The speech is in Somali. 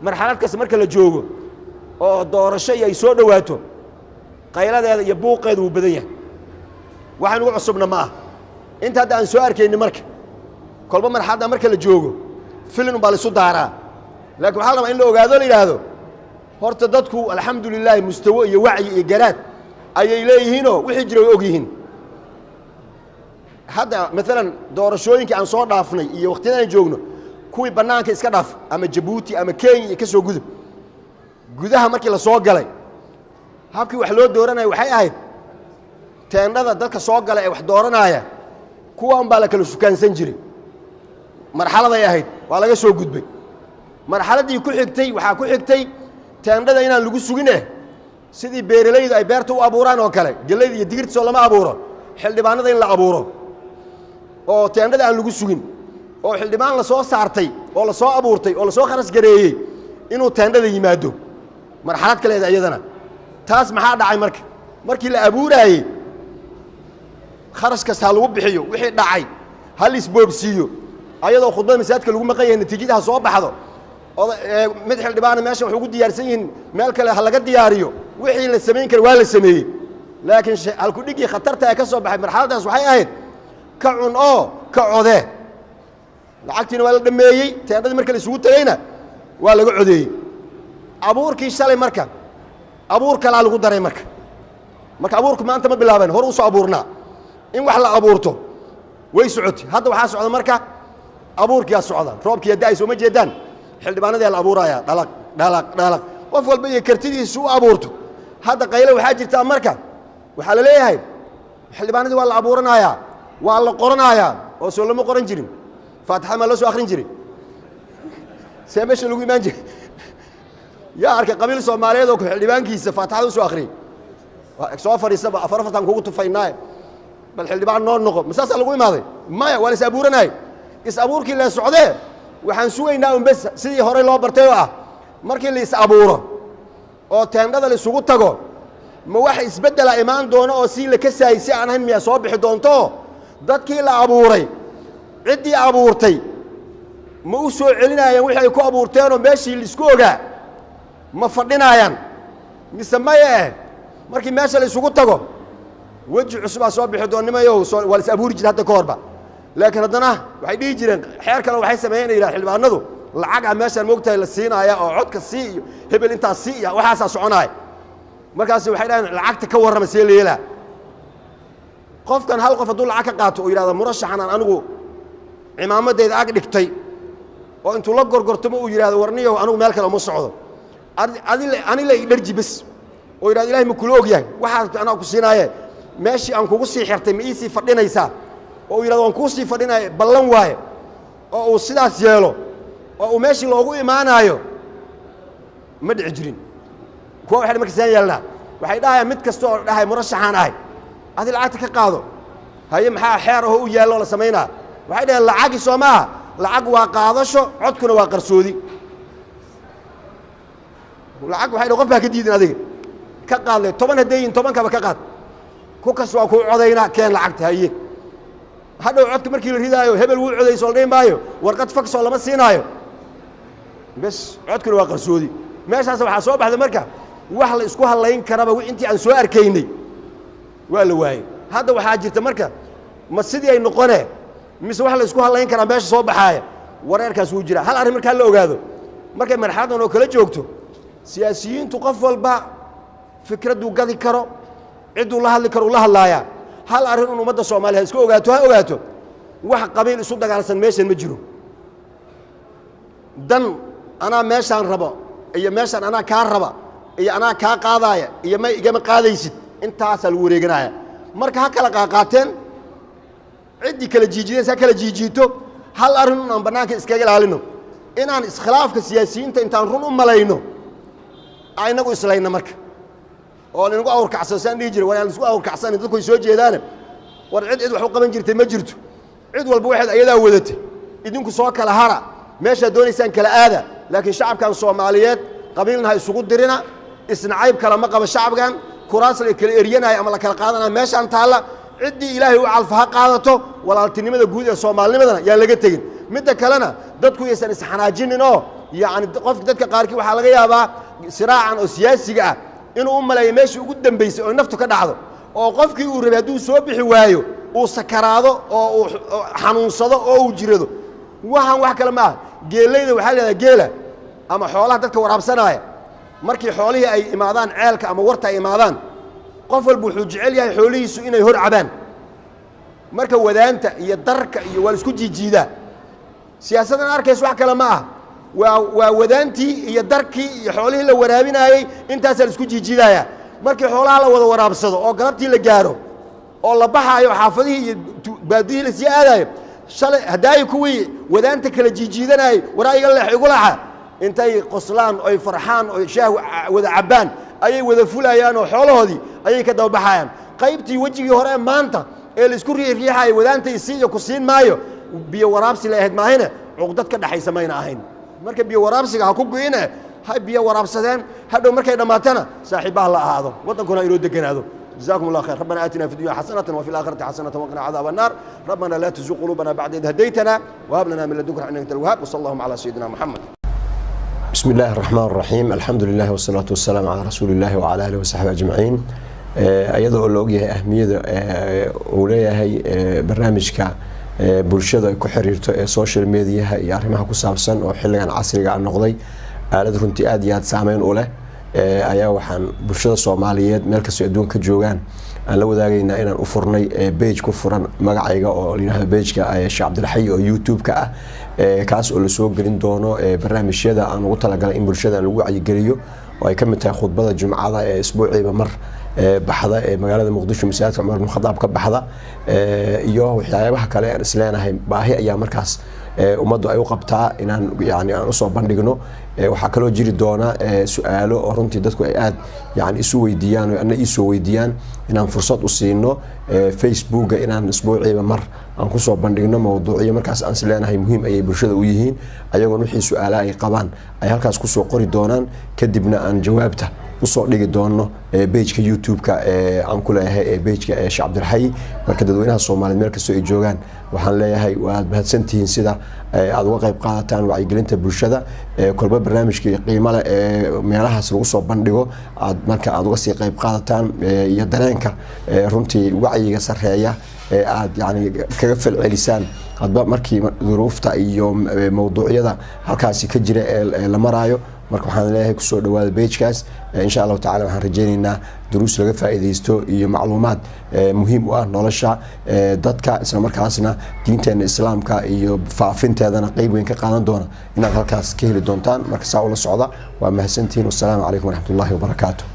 marxalad kasta marka la joogo oo doorasho ay soo dhawaato qayladeeda iyo buuqeedu uu badan yahay waxaan ugu cusubna ma ah inta hadda aan soo arkayni marka kolba marxaladda marka la joogo filin baa la isu daaraa laakiin waxaa la rabaa in la ogaado la yidhaahdo horta dadku alxamdulilah mustawo iyo wacyi iyo garaad ayay leeyihiinoo wixii jira way og yihiin hadda maalan doorashooyinkii aan soo dhaafnay iyo waqtiyada aan joogno kuwii bannaanka iska dhaaf ama jabuuti ama kenya iyo ka soo gudub gudaha markii la soo galay habkii wax loo dooranaya waxay ahayd teendhada dadka soo gala ee wax dooranaya kuwa un baa la kala sukaansan jiray marxaladay ahayd waa laga soo gudbay marxaladdii ku xigtay waxaa ku xigtay teendhada inaan lagu sugine sidii beeralaydu ay beerta u abuuraan oo kale gelayda iyo digirtiisoo lama abuuro xildhibaanada in la abuuro oo teendhada aan lagu sugin oo xildhibaan la soo saartay oo la soo abuurtay oo la soo kharas gareeyey inuu teendhada yimaado marxalad kaleeda iyadana taas maxaa dhacay marka markii la abuuraayey kharash kasta ha lagu bixiyo wixii dhacay ha la isboobsiiyo ayadoo khudbada masaajidka lagu maqan yahay natiijada ha soo baxdo mid xildhibaana meesha waxay ugu diyaarsan yihiin meel kale ha laga diyaariyo wixii la samayn kara waa la sameeyey laakiin halkudhigii khatarta ee ka soo baxay marxaladdaas waxay ahayd ka cun oo ka codee lacagtiina waa la dhameeyey teendhadii marka la isugu tegeyna waa laga codeeyey abuurkii shalay marka abuur kalaa lagu daray marka abuurku maanta ma bilaaban hor u soo abuurnaa in wax la abuurto way socotay hadda waxaa socda marka abuurkiyaa socda roobkiiya da-ay sooma jeedaan xildhibaanadii la abuurayaa dhalaq dhalaq dhalaq qof walba iyo kartidiisu u abuurto hadda qayle waxaa jirtaa marka waxaa la leeyahay xildhibaanadii waa la abuuranayaa waa la qoranayaa oo soo lama qoran jirin faatixada maa loo soo akhrin jiray see meesha lagu imaan jiray yaa arkay qabiil soomaaliyeed oo xildhibaankiisa faatixada u soo akhriyey soo fadhiisaba afartan kugu tufaynaaye bal xildhibaan noo noqo masaasaa lagu imaaday maya waa la is abuuranayay is abuurkii la socdee waxaan sugaynaa un bes sidii horey loo bartay oo ah markii la is abuuro oo teendhada la isugu tago ma wax isbeddela imaan doono oo si la kasaayey si aan ahayn miyaa soo bixi doonto dadkii la abuuray ciddii abuurtay ma u soo celinayaan wixii ay ku abuurteenoo meeshii laisku ogaa ma fadhinaayaan mise maya markii meesha la isugu tago weji cusubaa soo bixi doonnimayo waa la is abuuri jira hadda ka horba laakiin haddana waxay dhihi jireen xeer kale waxay sameeyeen yidhaha xildhibaanadu lacagaa meeshaan moogtahay la siinaaya oo codka sii iyo hebel intaas sii iyo waxaasaa soconaaya markaasi waxay dhaheen lacagta ka warrama see la yeelaa qofkan hal qof hadduu lacag ka qaato oo yidhahda murashaxan aan anigu cimaamadeeda ag dhigtay oo intuu la gorgortamo uu yidhahdo warniyow anigu meel kale uma socdo anila idharji bes oo yidhahdo ilahay ma kula og yahay waxaas anaa ku siinaaye meeshii aan kugu sii xirtay ma iisii fadhinaysaa oo uu yidhahdo waan kuu sii fadhinaya ballan waaye oo uu sidaas yeelo oo uu meeshii loogu imaanaayo ma dhici jirin kuwa waxay marka saan yeelnaa waxay dhahayaan mid kasta oo dhahay murashaxaan ahay adi lacagta ka qaado haye maxaa xeer ahoo u yaallo la samaynaa waxay dhaheen lacagi soo maaha lacag waa qaadasho codkuna waa qarsoodi lacag waxay dhahen qof baa ka diidin adiga ka qaadle 10 haddayin 10kaba ka qaad ku kas waa kuu codaynaa keen lacagta haye hadhow codka markii la ridaayo hebel wuu codayso la dhihi maayo warqad fagsoo lama siinaayo bes codkuna waa qarsoodi meeshaas waxaa soo baxda marka wax la isku halayn karaba intii aan soo arkaynay waa la waayey hadda waxaa jirta marka ma sidii ay noqonee mise wax la isku halayn karaa meesha soo baxaaya wareerkaas wuu jira hal arrin markaa la ogaado markay marxaladan oo kala joogto siyaasiyiintu qof walba fikradduu gadi karo cidduu la hadli karo uu la hadlaayaa hal arrin un ummadda soomaaliya iska ogaato ha ogaato wax qabiil isu dagaalsan meeshan ma jiro dan anaa meeshaan rabo iyo meeshaan anaa kaa raba iyo anaa kaa qaadaaya iyo ma igama qaadaysid intaasaa lagu wareeganaya marka ha kala qaaqaateen ciddii kala jiijidaysa ha kala jiijiito hal arrin un aan bannaanka iskaga ilaalino inaan iskhilaafka siyaasiyiinta intaan run u malayno inagu islayna marka oo inagu awrkacsan saan dhihi jiray waan isku awrkacsanin dadku ay soo jeedaane war cid wax u qaban jirtay ma jirto cid walba waxaad ayadaa wadatay idinku soo kala hara meesha doonaysaan kala aada laakiin shacabkan Soomaaliyeed qabiilna ha isugu dirina isnacayb kala ma qaba shacabkan kuraas la kala eryanay ama la kala qaadanaa meeshaan taala ciddii ilaahay u calfaha qaadato walaaltinimada guud ee Soomaalinimadana yaa laga tagin midda kalena dadku aysan isxanaajinin oo يعني قف dadka qaarkii waxa laga yaabaa siraacan oo siyaasiga ah inuu u maleeyo meeshii ugu dambeysay oo naftu ka dhacdo oo qofkii uu rabay haduu soo bixi waayo uu sakaraado oo uu xanuunsado oo uu jirado waxaan wax kale ma geelayda waxa la geela ama xoolaha dadka waraabsanaya markii xoolihii ay imaadaan ceelka ama warta ay imaadaan qof walba wuxuu jecel yahay xoolihiisu inay hor cabaan marka wadaanta iyo darka iyo wal isku jijiida siyaasadan arkays wax kale ma waa wadaantii iyo darkii iyo xoolihii la waraabinayay intaas la isku jijiidaya markii xoolaha la wada waraabsado oo galabtii la gaaro oo la baxayo xaafadihii iyo baadiyii la sii aadayo shalay hadaay kuwii wadaanta kala jijiidanay waraayiga leex igu laxa intay qoslaan oo farxaan oo shaah wada cabaan ayay wada fulayaan oo xoolahoodii ayay ka daba baxayaan qaybtii wajigii hore maanta ee la isku riixay wadaanta isiiyo ku siin maayo biyo waraabsi la ahayd maahina cuqdad ka dhaxaysa mayna ahayn marka biyo waraabsiga ha ku go'ina ha biyo waraabsadeen hadhow markay dhamaatana saaxiibaha la ahaado wadankuna inuu deganaado جزاكم الله خير ربنا آتنا في الدنيا حسنة وفي الآخرة حسنة وقنا عذاب النار ربنا لا تزغ قلوبنا بعد إذ هديتنا وهب لنا من لدنك رحمة إنك أنت الوهاب وصلى الله على سيدنا محمد بسم الله الرحمن الرحيم الحمد لله والصلاة والسلام على رسول الله وعلى آله وصحبه أجمعين أيضا لو جه أهمية أولياء هي برنامجك bulshada ay ku xiriirto ee social media iyo arrimaha ku saabsan oo xilligan casriga ah noqday aalad runtii aad iyo aad saameyn u leh ayaa waxaan bulshada Soomaaliyeed meel kasta adduunka joogaan aan la wadaagaynaa inaan u furnay page ku furan magacayga oo leeyahay page-ka Sheekh Cabdilxay oo YouTube-ka ah kaas oo la soo gelin doono barnaamijyada aan ugu talagalay in bulshada lagu wacyigeliyo oo ay ka mid tahay khudbada Jumcada ee isbuuciiba mar baxda ee magaalada Muqdisho masaajidka Umar bin Khadaab ka baxda iyo waxyaabaha kale aan isleenahay baahi ayaa markaas ummaddu ay u qabtaa inaan yani aan soo bandhigno waxa kale oo jiri doona su'aalo oo runtii dadku ay aad yani isu weydiiyaan oo ana isu weydiiyaan inaan fursad u siino Facebook-ga inaan isbuuciiba mar aan ku soo bandhigno mowduucyo markaas aan isleenahay muhiim ay bulshada u yihiin ayagoo wixii su'aalaha ay qabaan ay halkaas ku soo qori doonaan kadibna aan jawaabta usoo dhigi doono page-ka YouTube-ka aan ku leeyahay page-ka Sheekh Cabdilxay marka dadweynaha Soomaaliyeed meel kasta ay joogaan waxaan leeyahay waad mahadsantihiin sida aad uga qayb qaadataan wacyigelinta bulshada kolba barnaamijka qiimo leh meelahaas lagu soo bandhigo aad marka aad uga sii qayb qaadataan iyo dareenka runtii wacyiga sareeya aad yani kaga falcelisaan hadba markii duruufta iyo mowduucyada halkaas ka jira ee la maraayo marka waxaan leeyahay ku soo dhawaada page-kaas insha Allah taala waxaan rajaynaynaa duruus laga faa'iideysto iyo macluumaad muhiim u ah nolosha dadka isla markaasna diinteena islaamka iyo faafinteedana qayb weyn ka qaadan doona inaad halkaas ka heli doontaan marka saa ula socda waa mahadsantihiin wasalaamu calaykum waraxmatullaahi wabarakaatuh